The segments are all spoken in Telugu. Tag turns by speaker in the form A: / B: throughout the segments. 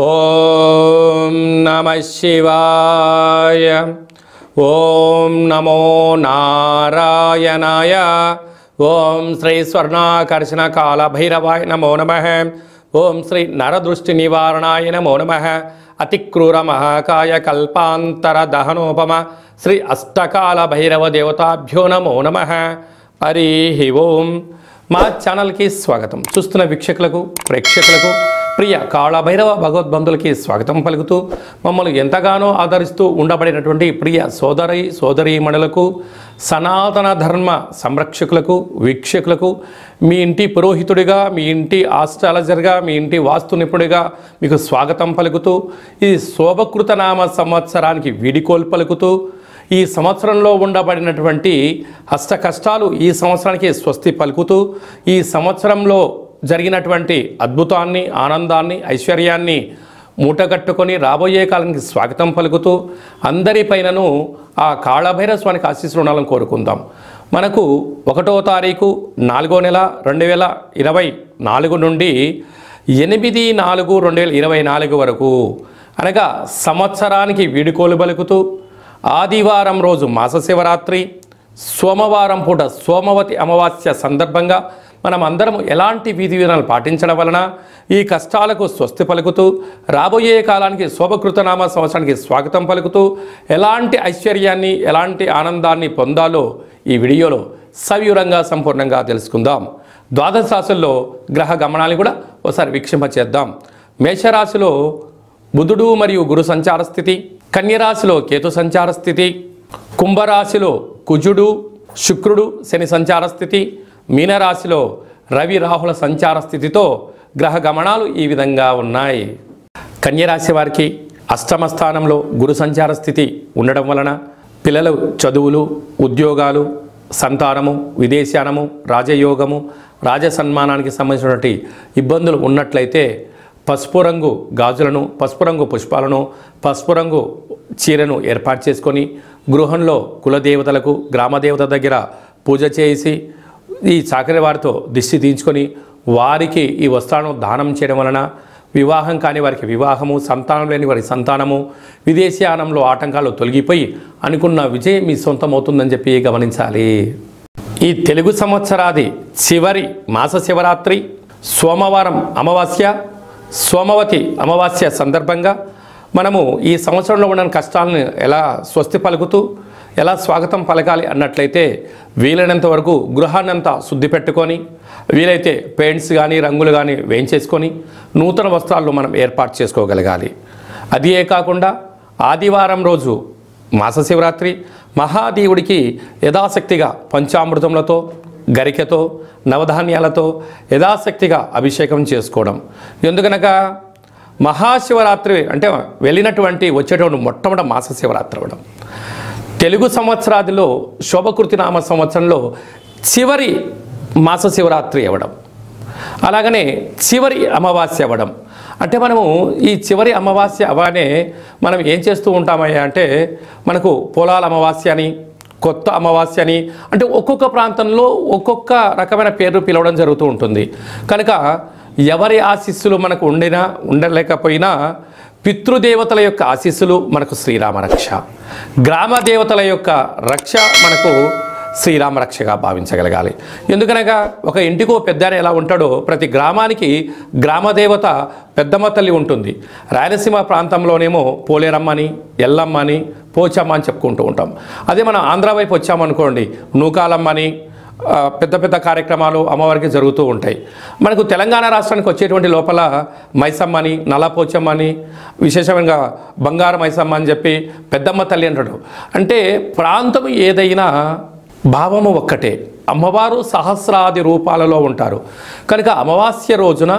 A: ఓం నమః శివాయ. ఓం నమో నారాయణాయ. ఓం శ్రీ స్వర్ణాకర్షణ కాల భైరవాయ నమో నమః. ఓం శ్రీ నరదృష్టి నివారణాయ నమో నమః. అతిక్రూర మహాకాయ కల్పాంతర దహనోపమ శ్రీ అష్టకాల భైరవ దేవతాభ్యో నమో నమః. హరి ఓం. మా ఛానల్కి స్వాగతం. చూస్తున్న వీక్షకులకు ప్రేక్షకులకు ప్రియ కాళభైరవ భగవద్బంధులకి స్వాగతం పలుకుతూ మమ్మల్ని ఎంతగానో ఆదరిస్తూ ఉండబడినటువంటి ప్రియ సోదరీమణులకు సనాతన ధర్మ సంరక్షకులకు వీక్షకులకు మీ ఇంటి పురోహితుడిగా, మీ ఇంటి ఆస్ట్రాలజర్గా, మీ ఇంటి వాస్తు నిపుణుడిగా మీకు స్వాగతం పలుకుతూ ఈ శోభకృత నామ సంవత్సరానికి వీడికోలు పలుకుతూ ఈ సంవత్సరంలో ఉండబడినటువంటి అష్ట కష్టాలు ఈ సంవత్సరానికి స్వస్తి పలుకుతూ ఈ సంవత్సరంలో జరిగినటువంటి అద్భుతాన్ని, ఆనందాన్ని, ఐశ్వర్యాన్ని మూటగట్టుకొని రాబోయే కాలానికి స్వాగతం పలుకుతూ అందరిపైనను ఆ కాళభైరవ స్వామికి ఆశీస్సులు ఉండాలని కోరుకుందాం. మనకు 1వ తారీఖు 4వ నెల 2024 నుండి 8/4/2024 వరకు అనగా సంవత్సరానికి వీడుకోలు పలుకుతూ ఆదివారం రోజు మాస శివరాత్రి, సోమవారం పూట సోమవతి అమావాస్య సందర్భంగా మనం అందరం ఎలాంటి విధి విధానాలు పాటించడం వలన ఈ కష్టాలకు స్వస్తి పలుకుతూ రాబోయే కాలానికి శోభకృతనామ సంవత్సరానికి స్వాగతం పలుకుతూ ఎలాంటి ఐశ్వర్యాన్ని, ఎలాంటి ఆనందాన్ని పొందాలో ఈ వీడియోలో సవివరంగా సంపూర్ణంగా తెలుసుకుందాం. ద్వాదశ రాశుల్లో గ్రహ గమనాన్ని కూడా ఒకసారి వీక్షింపచేద్దాం. మేషరాశిలో బుధుడు మరియు గురు సంచార స్థితి, కన్యరాశిలో కేతు సంచార స్థితి, కుంభరాశిలో కుజుడు శుక్రుడు శని సంచార స్థితి, మీనరాశిలో రవి రాహుల సంచార స్థితితో గ్రహ గమనాలు ఈ విధంగా ఉన్నాయి. కన్యరాశి వారికి అష్టమ స్థానంలో గురు సంచార స్థితి ఉండడం వలన పిల్లలు చదువులు, ఉద్యోగాలు, సంతానము, విదేశానము, రాజయోగము, రాజసన్మానానికి సంబంధించినటువంటి ఇబ్బందులు ఉన్నట్లయితే పసుపు రంగు గాజులను, పసుపు రంగు పుష్పాలను, పసుపు రంగు చీరను ఏర్పాటు చేసుకొని గృహంలో కులదేవతలకు, గ్రామదేవత దగ్గర పూజ చేసి ఈ చాకరి వారితో దిష్టి తీయించుకొని వారికి ఈ వస్త్రాలను దానం చేయడం వలన వివాహం కాని వారికి వివాహము, సంతానం లేని వారికి సంతానము, విదేశీయానంలో ఆటంకాలు తొలగిపోయి అనుకున్న విజయం మీ సొంతమవుతుందని చెప్పి గమనించాలి. ఈ తెలుగు సంవత్సరాది చివరి మాస శివరాత్రి సోమవారం అమావాస్య, సోమవతి అమావాస్య సందర్భంగా మనము ఈ సంవత్సరంలో ఉన్న కష్టాలను ఎలా స్వస్తి పలుకుతూ ఎలా స్వాగతం పలకాలి అన్నట్లయితే వీలైనంత వరకు గృహాన్నంతా శుద్ధి పెట్టుకొని వీలైతే పెయింట్స్ కానీ రంగులు కానీ వేయించేసుకొని నూతన వస్త్రాలను మనం ఏర్పాటు చేసుకోగలగాలి. అదే కాకుండా ఆదివారం రోజు మాస శివరాత్రి మహాదేవుడికి యథాశక్తిగా పంచామృతములతో, గరికెతో, నవధాన్యాలతో యథాశక్తిగా అభిషేకం చేసుకోవడం. ఎందుకనగా మహాశివరాత్రి అంటే వచ్చేటువంటి మొట్టమొదటి మాస శివరాత్రి అవ్వడం, తెలుగు సంవత్సరాదిలో శోభకృతి నామ సంవత్సరంలో చివరి మాస శివరాత్రి అవ్వడం, అలాగనే చివరి అమావాస్య అవ్వడం. అంటే మనము ఈ చివరి అమావాస్య అవగానే మనం ఏం చేస్తూ ఉంటామయ్యా అంటే మనకు పొలాల అమావాస్య అని, కొత్త అమావాస్య అని, అంటే ఒక్కొక్క ప్రాంతంలో ఒక్కొక్క రకమైన పేరు పిలవడం జరుగుతూ ఉంటుంది. కనుక ఎవరి ఆశీస్సులు మనకు ఉండలేకపోయినా పితృదేవతల యొక్క ఆశీస్సులు మనకు శ్రీరామ రక్ష, గ్రామ దేవతల యొక్క రక్ష మనకు శ్రీరామ రక్షగా భావించగలగాలి. ఎందుకనగా ఒక ఇంటికో పెద్ద ఎలా ఉంటాడో ప్రతి గ్రామానికి గ్రామదేవత పెద్దమ్మ తల్లి ఉంటుంది. రాయలసీమ ప్రాంతంలోనేమో పోలేరమ్మని, ఎల్లమ్మని, పోచమ్మ అని చెప్పుకుంటూ ఉంటాం. అదే మనం ఆంధ్ర వైపు వచ్చామనుకోండి నూకాలమ్మని, పెద్ద పెద్ద కార్యక్రమాలు అమ్మవారికి జరుగుతూ ఉంటాయి. మనకు తెలంగాణ రాష్ట్రానికి వచ్చేటువంటి లోపల మైసమ్మని, నల్లపోచమ్మని, విశేషంగా బంగారు మైసమ్మ అని చెప్పి పెద్దమ్మ తల్లి అంటాడు. అంటే ప్రాంతం ఏదైనా భావము ఒక్కటే, అమ్మవారు సహస్రాది రూపాలలో ఉంటారు. కనుక అమావాస్య రోజున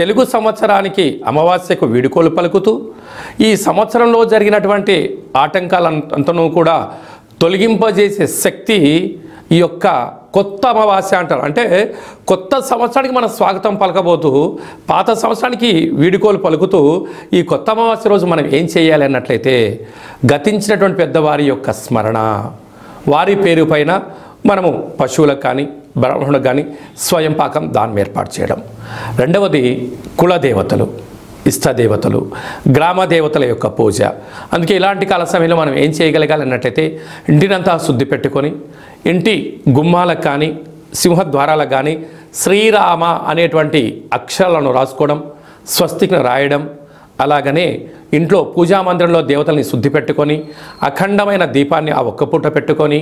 A: తెలుగు సంవత్సరానికి అమావాస్యకు వీడుకోలు పలుకుతూ ఈ సంవత్సరంలో జరిగినటువంటి ఆటంకాలంతనూ కూడా తొలగింపజేసే శక్తి ఈ యొక్క కొత్త అమావాస్య అంటారు. అంటే కొత్త సంవత్సరానికి మనం స్వాగతం పలకబోతూ పాత సంవత్సరానికి వీడుకోలు పలుకుతూ ఈ కొత్త అమావాస్య రోజు మనం ఏం చేయాలి అన్నట్లయితే గతించినటువంటి పెద్దవారి యొక్క స్మరణ, వారి పేరు పైన మనము పశువులకు కానీ బ్రాహ్మణులకు కానీ స్వయం పాకం దానం ఏర్పాటు చేయడం. రెండవది కులదేవతలు. ఇష్టదేవతలు, గ్రామ దేవతల యొక్క పూజ. అందుకే ఇలాంటి కాల సమయంలో మనం ఏం చేయగలగాలి అన్నట్లయితే ఇంటినంతా శుద్ధి పెట్టుకొని ఇంటి గుమ్మాలకు కానీ సింహద్వారాలకు కానీ శ్రీరామ అనేటువంటి అక్షరాలను రాసుకోవడం, స్వస్తికి రాయడం, అలాగనే ఇంట్లో పూజామందిరంలో దేవతల్ని శుద్ధి పెట్టుకొని అఖండమైన దీపాన్ని ఆ ఒక్క పూట పెట్టుకొని,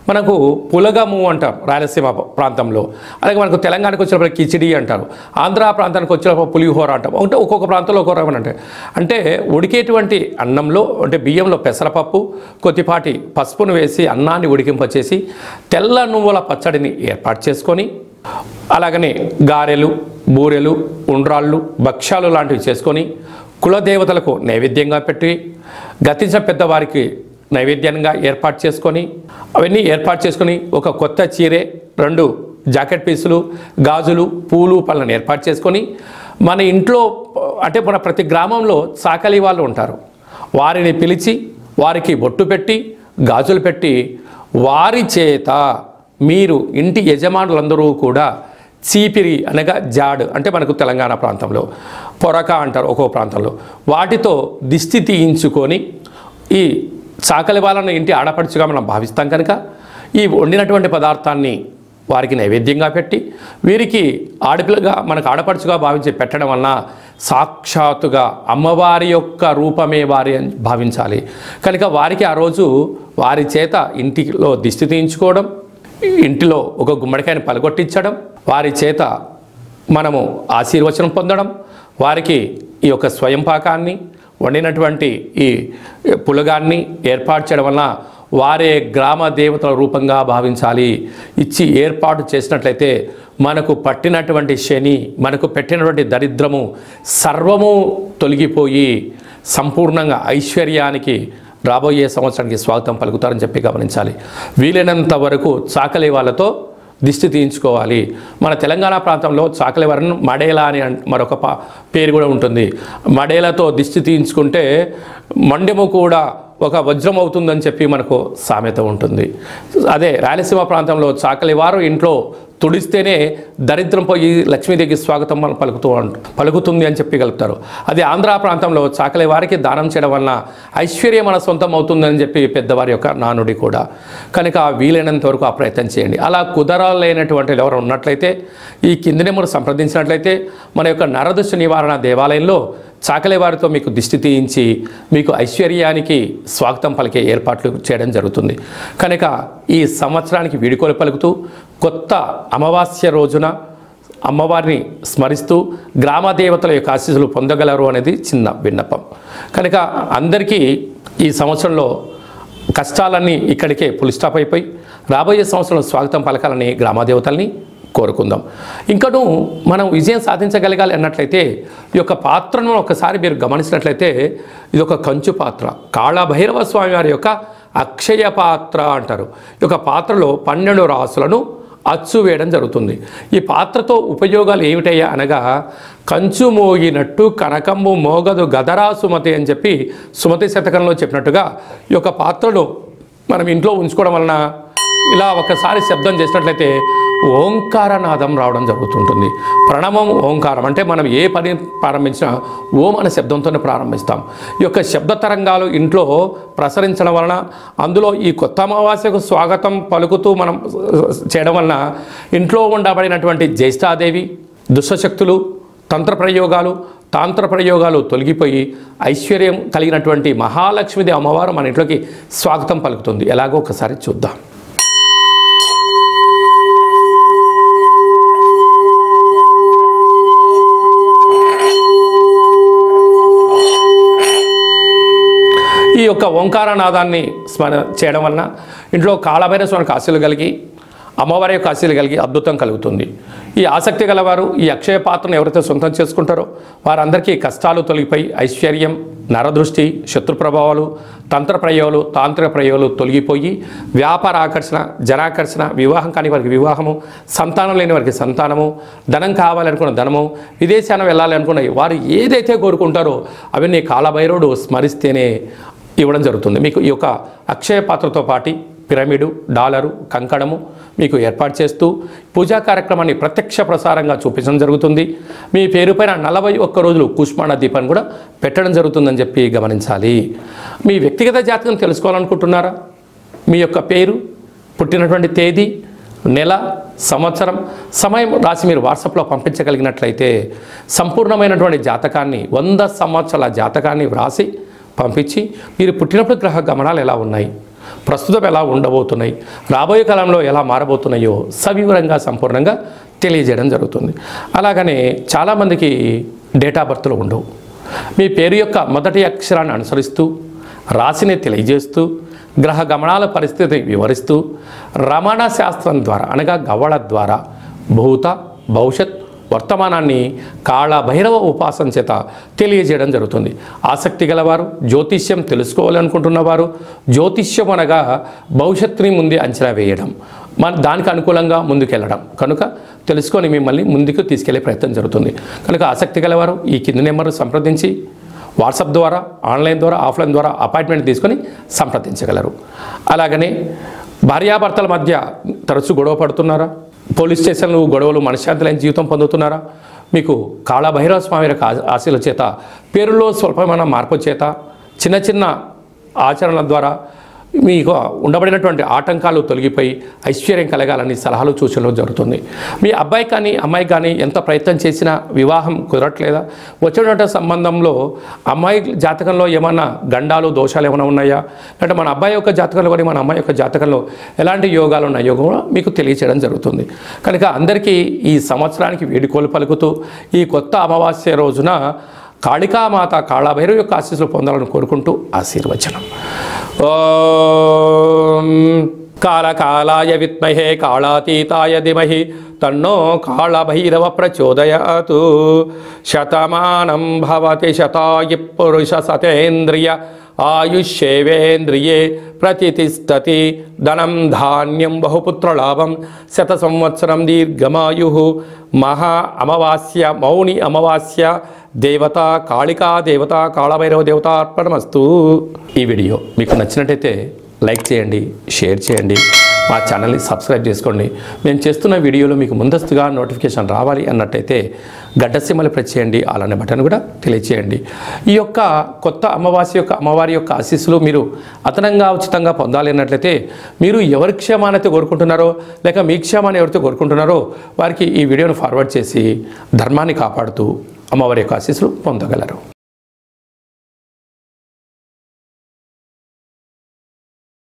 A: మనకు పులగము అంటారు రాయలసీమ ప్రాంతంలో, అలాగే మనకు తెలంగాణకు వచ్చినప్పుడు కిచిడి అంటారు, ఆంధ్ర ప్రాంతానికి వచ్చినప్పుడు పులిహోర అంటాం. అంటే ఒక్కొక్క ప్రాంతంలో ఒక్కొక్క రకం అంటే ఉడికేటువంటి అన్నంలో అంటే బియ్యంలో పెసరపప్పు కొద్దిపాటి పసుపును వేసి అన్నాన్ని ఉడికింపచేసి తెల్ల నువ్వుల పచ్చడిని ఏర్పాటు చేసుకొని, అలాగనే గారెలు, బూరెలు, ఉండ్రాళ్ళు, భక్ష్యాలు లాంటివి చేసుకొని కులదేవతలకు నైవేద్యంగా పెట్టి గతించిన పెద్దవారికి నైవేద్యంగా ఏర్పాటు చేసుకొని, అవన్నీ ఏర్పాటు చేసుకొని ఒక కొత్త చీరే, 2 జాకెట్ పీసులు, గాజులు, పూలు, పళ్ళను ఏర్పాటు చేసుకొని మన ఇంట్లో అంటే మన ప్రతి గ్రామంలో చాకలి వాళ్ళు ఉంటారు, వారిని పిలిచి వారికి బొట్టు పెట్టి గాజులు పెట్టి వారి చేత మీరు ఇంటి యజమానులందరూ కూడా చీపిరి అనగా జాడు అంటే మనకు తెలంగాణ ప్రాంతంలో పొరక అంటారు ఒక్కో ప్రాంతంలో, వాటితో దిష్టి తీయించుకొని ఈ చాకలి వాళ్ళను ఇంటి ఆడపడుచుగా మనం భావిస్తాం కనుక ఈ వండినటువంటి పదార్థాన్ని వారికి నైవేద్యంగా పెట్టి వీరికి ఆడపిల్లగా మనకు ఆడపడుచుగా భావించి పెట్టడం వలన సాక్షాత్తుగా అమ్మవారి యొక్క రూపమే వారి భావించాలి కనుక వారికి ఆ రోజు వారి చేత ఇంటిలో దిష్టి తీయించుకోవడం, ఇంటిలో ఒక గుమ్మడికాయని పలగొట్టించడం, వారి చేత మనము ఆశీర్వచనం పొందడం, వారికి ఈ యొక్క స్వయం పాకాన్ని వండినటువంటి ఈ పులగాన్ని ఏర్పాటు చేయడం వలన వారే గ్రామ దేవతల రూపంగా భావించాలి. ఇచ్చి ఏర్పాటు చేసినట్లయితే మనకు పట్టినటువంటి శని, మనకు పెట్టినటువంటి దరిద్రము సర్వము తొలగిపోయి సంపూర్ణంగా ఐశ్వర్యానికి రాబోయే సంవత్సరానికి స్వాగతం పలుకుతారని చెప్పి గమనించాలి. వీలైనంత వరకు చాకలి వాళ్ళతో దిష్టి తీయించుకోవాలి. మన తెలంగాణ ప్రాంతంలో చాకలి వారిని మడేలా అని మరొక పేరు కూడా ఉంటుంది. మడేలతో దిష్టి తీయించుకుంటే మండెము కూడా ఒక వజ్రం అవుతుందని చెప్పి మనకు సామెత ఉంటుంది. అదే రాయలసీమ ప్రాంతంలో చాకలి వారు ఇంట్లో తుడిస్తేనే దరిద్రం పోయి లక్ష్మీదేవికి స్వాగతం పలుకుతుంది అని చెప్పి కలుపుతారు. అదే ఆంధ్ర ప్రాంతంలో చాకలి వారికి దానం చేయడం వలన ఐశ్వర్యం మన సొంతం అవుతుందని చెప్పి పెద్దవారి యొక్క నానుడి కూడా. కనుక వీలైనంత వరకు ఆ ప్రయత్నం చేయండి. అలా కుదరలేనటువంటి ఎవరు ఉన్నట్లయితే ఈ కింది నెంబర్ సంప్రదించినట్లయితే మన యొక్క నరదృష్టి నివారణ దేవాలయంలో చాకలి వారితో మీకు దిష్టి తీయించి మీకు ఐశ్వర్యానికి స్వాగతం పలికే ఏర్పాట్లు చేయడం జరుగుతుంది. కనుక ఈ సంవత్సరానికి వీడుకోలు పలుకుతూ కొత్త అమావాస్య రోజున అమ్మవారిని స్మరిస్తూ గ్రామ దేవతల యొక్క ఆశీస్సులు పొందగలరు అనేది చిన్న విన్నపం. కనుక అందరికీ ఈ సంవత్సరంలో కష్టాలన్నీ ఇక్కడికే ఫుల్ స్టాప్ అయిపోయి రాబోయే సంవత్సరంలో స్వాగతం పలకాలని గ్రామదేవతల్ని కోరుకుందాం. ఇంకను మనం విజయం సాధించగలగాలి అన్నట్లయితే ఈ యొక్క పాత్రను ఒకసారి మీరు గమనించినట్లయితే ఇది ఒక కంచు పాత్ర, కాళభైరవ స్వామి వారి యొక్క అక్షయ పాత్ర అంటారు. ఈ యొక్క పాత్రలో 12 రాసులను అచ్చు వేయడం జరుగుతుంది. ఈ పాత్రతో ఉపయోగాలు ఏమిటయ్యా అనగా కంచు మోగినట్టు కనకంబు మోగదు గదరా సుమతి అని చెప్పి సుమతి శతకంలో చెప్పినట్టుగా ఈ యొక్క పాత్రను మనం ఇంట్లో ఉంచుకోవడం వలన ఇలా ఒకసారి శబ్దం చేసినట్లయితే ఓంకారనాదం రావడం జరుగుతుంటుంది. ప్రణవం ఓంకారం అంటే మనం ఏ పని ప్రారంభించినా ఓం అనే శబ్దంతోనే ప్రారంభిస్తాం. ఈ యొక్క శబ్ద తరంగాలు ఇంట్లో ప్రసరించడం వలన అందులో ఈ కొత్త అమావాస్యకు స్వాగతం పలుకుతూ మనం చేయడం వలన ఇంట్లో ఉండబడినటువంటి జ్యేష్ఠాదేవి, దుష్టశక్తులు, తాంత్ర ప్రయోగాలు తొలగిపోయి ఐశ్వర్యం కలిగినటువంటి మహాలక్ష్మీదేవి అమ్మవారు మన ఇంట్లోకి స్వాగతం పలుకుతుంది. ఎలాగో ఒకసారి చూద్దాం. ఈ యొక్క ఓంకారనాదాన్ని స్మరణ చేయడం వలన ఇంట్లో కాళభైరవ స్వామికి ఆశీలు కలిగి అమ్మవారి యొక్క ఆశీలు కలిగి అద్భుతం కలుగుతుంది. ఈ ఆసక్తి గలవారు ఈ అక్షయ పాత్రను ఎవరైతే సొంతం చేసుకుంటారో వారందరికీ కష్టాలు తొలగిపోయి ఐశ్వర్యం, నరదృష్టి, శత్రు ప్రభావాలు, తాంత్రిక ప్రయోగాలు తొలగిపోయి వ్యాపార ఆకర్షణ, జనాకర్షణ, వివాహం కాని వారికి వివాహము, సంతానం లేని వారికి సంతానము, ధనం కావాలనుకున్న ధనము, విదేశాన వెళ్ళాలి అనుకున్న వారు ఏదైతే కోరుకుంటారో అవన్నీ కాళభైరవుడు స్మరిస్తేనే ఇవ్వడం జరుగుతుంది. మీకు ఈ యొక్క అక్షయ పాత్రతో పిరమిడు, డాలరు, కంకణము మీకు ఏర్పాటు చేస్తూ పూజా కార్యక్రమాన్ని ప్రత్యక్ష ప్రసారంగా చూపించడం జరుగుతుంది. మీ పేరు పైన 41 రోజులు కూష్మాండ దీపాన్ని కూడా పెట్టడం జరుగుతుందని చెప్పి గమనించాలి. మీ వ్యక్తిగత జాతకం తెలుసుకోవాలనుకుంటున్నారా? మీ యొక్క పేరు, పుట్టినటువంటి తేదీ, నెల, సంవత్సరం, సమయం రాసి మీరు వాట్సాప్లో పంపించగలిగినట్లయితే సంపూర్ణమైనటువంటి జాతకాన్ని 100 సంవత్సరాల జాతకాన్ని వ్రాసి పంపించి మీరు పుట్టినప్పుడు గ్రహ గమనాలు ఎలా ఉన్నాయి, ప్రస్తుతం ఎలా ఉండబోతున్నాయి, రాబోయే కాలంలో ఎలా మారబోతున్నాయో సవివరంగా సంపూర్ణంగా తెలియజేయడం జరుగుతుంది. అలాగనే చాలామందికి డేట్ ఆఫ్ బర్త్లు ఉండవు. మీ పేరు యొక్క మొదటి అక్షరాన్ని అనుసరిస్తూ రాశిని తెలియజేస్తూ గ్రహ గమనాల పరిస్థితి వివరిస్తూ రమణ శాస్త్రం ద్వారా అనగా గవ్వళ ద్వారా భూత, భవిష్యత్, వర్తమానాన్ని కాళభైరవ ఉపాసన చేత తెలియజేయడం జరుగుతుంది. ఆసక్తి గలవారు, జ్యోతిష్యం తెలుసుకోవాలనుకుంటున్నవారు, జ్యోతిష్యం అనగా భవిష్యత్తుని ముందే అంచనా వేయడం, దానికి అనుకూలంగా ముందుకెళ్ళడం కనుక తెలుసుకొని మిమ్మల్ని ముందుకు తీసుకెళ్లే ప్రయత్నం జరుగుతుంది. కనుక ఆసక్తి గలవారు ఈ కింది నెంబర్ సంప్రదించి వాట్సాప్ ద్వారా, ఆన్లైన్ ద్వారా, ఆఫ్లైన్ ద్వారా అపాయింట్మెంట్ తీసుకొని సంప్రదించగలరు. అలాగనే భార్యాభర్తల మధ్య తరచూ గొడవ పడుతున్నారా? పోలీస్ స్టేషన్లు గొడవలు మనశ్శాంతి లేని జీవితం పొందుతున్నారా? మీకు కాళభైరవ స్వామి యొక్క ఆశీల చేత, పేరులో స్వల్పమైన మార్పు చేత, చిన్న చిన్న ఆచరణల ద్వారా మీకు ఉండబడినటువంటి ఆటంకాలు తొలగిపోయి ఐశ్వర్యం కలగాలని సలహాలు సూచనలు జరుగుతుంది. మీ అబ్బాయి కానీ అమ్మాయి కానీ ఎంత ప్రయత్నం చేసినా వివాహం కుదరట్లేదా? వచ్చినటువంటి సంబంధంలో అమ్మాయి జాతకంలో ఏమన్నా గండాలు, దోషాలు ఏమైనా ఉన్నాయా? అంటే మన అబ్బాయి యొక్క జాతకంలో కానీ మన అమ్మాయి యొక్క జాతకంలో ఎలాంటి యోగాలు ఉన్నాయో కూడా మీకు తెలియచేయడం జరుగుతుంది. కనుక అందరికీ ఈ సంవత్సరానికి వేడుకోలు పలుకుతూ ఈ కొత్త అమావాస్య రోజున కాళికామాత, కాళభైరవ యొక్క ఆశీస్సులు పొందాలని కోరుకుంటూ ఆశీర్వచనం. ఓం కాళకాలాయ విద్మహే కాళాతీతాయ ధీమహి తన్నో కాళభైరవ ప్రచోదయాతు. శతమానం భవతి శతాయు పురుష సతేంద్రియ ఆయుష్యేవేంద్రియే ప్రతిష్టతి. ధనం ధాన్యం బహుపుత్రలాభం. శత సంవత్సరం దీర్ఘమాయు. మహా అమావాస్య, మౌని అమావాస్య, దేవత కాళికా దేవత, కాళభైరవ దేవత అర్పణమస్తు. ఈ వీడియో మీకు నచ్చినట్టయితే లైక్ చేయండి, షేర్ చేయండి, మా ఛానల్ని సబ్స్క్రైబ్ చేసుకోండి. మేము చేస్తున్న వీడియోలో మీకు ముందస్తుగా నోటిఫికేషన్ రావాలి అన్నట్టయితే గడ్డ సింబల్ ప్రెస్ చేయండి, అలానే బటన్ కూడా తెలియచేయండి. ఈ యొక్క కొత్త అమావాస్య యొక్క అమ్మవారి యొక్క ఆశీస్సులు మీరు అదనంగా ఉచితంగా పొందాలి అన్నట్లయితే మీరు ఎవరి క్షేమానైతే కోరుకుంటున్నారో లేక మీ క్షేమాన్ని ఎవరితో కోరుకుంటున్నారో వారికి ఈ వీడియోను ఫార్వర్డ్ చేసి ధర్మాన్ని కాపాడుతూ అమ్మవారి యొక్క ఆశీస్సులు పొందగలరు.